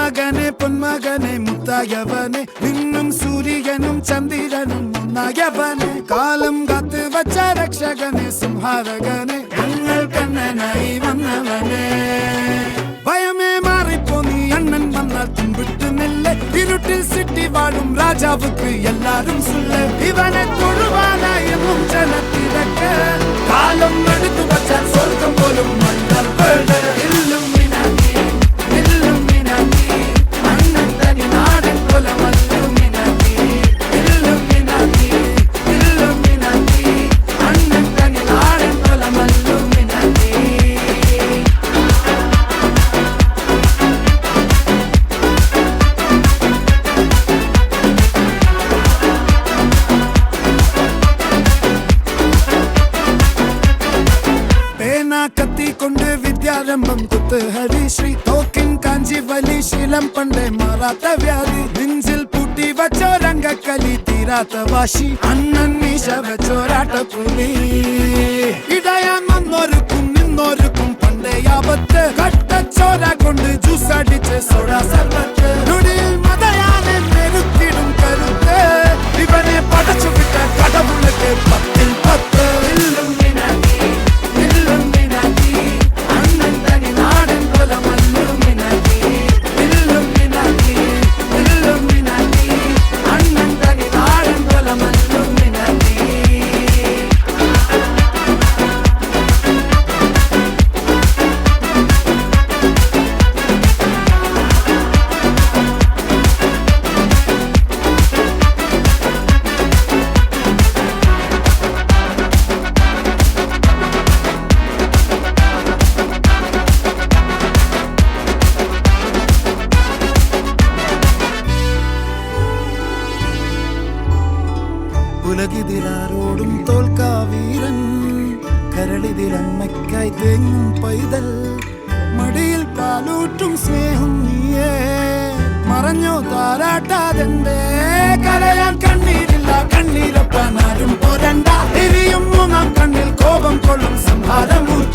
മകനെ പൊന്മകനെ മുത്തായവനെ നിന്നും സൂര്യനും ചന്ദ്രനും ഒന്നായവനെ കാലം കാത്ത് വച്ച രക്ഷകനെ സംഹാരകനെ ഞങ്ങൾ കണ്ണനായി വന്നവനെ ഭയമേ മാറിപ്പോ നീ അണ്ണൻ വന്നാൽ തുമ്പിട്ട് നെല്ല് ഇരുട്ടിൽ സിറ്റി വാഴും രാജാവുക്ക് എല്ലാരും സുല്ല് ഇവനെ തൊഴുവാനായി എന്നും ജനത്തിരക്ക് കാലം എടുത്തു വച്ചാൽ സ്വർഗം പോലും മണ്ണൽ വീട് കത്തിക്കൊണ്ട് വിദ്യാരംഭം കുത്ത് ഹരിശ്രീ തോക്കിൻ കാഞ്ചി വലി ശീലം പണ്ടേ മാറാത്ത വ്യാധി നെഞ്ചിൽ പൂട്ടി വച്ചോരംഗക്കലി തീരാത്ത വാശി അണ്ണൻ മീശ വെച്ചോരാട്ടപ്പുലി ഇടയാൻ വന്നോർക്കും നിന്നോർക്കും പണ്ടേ ആപത്ത് കട്ടച്ചോര കൊണ്ട് ജ്യൂസ് അടിച്ച് സോഡാ സർബത്ത് നുടിയിൽ മതയാനെ നെരുക്കിടും കരുത്ത് ഇവനെ പടച്ചു വിട്ട കടവുളക്ക് 10 ൽ 10 ഉലകിതിലാരോടും തോൽക്കാ വീരൻ കരളിതിലമ്മയ്ക്കായി തേങ്ങും പൈതൽ മടിയിൽ പാലൂട്ടും സ്നേഹം നീയേ മറഞ്ഞോ താരാട്ടാതെന്തേ കരയാൻ കണ്ണീരില്ല കണ്ണീരൊപ്പാൻ ആരും പോരണ്ട എരിയും മൂന്നാം കണ്ണിൽ കോപം കൊള്ളും സംഹാരമൂർത്തി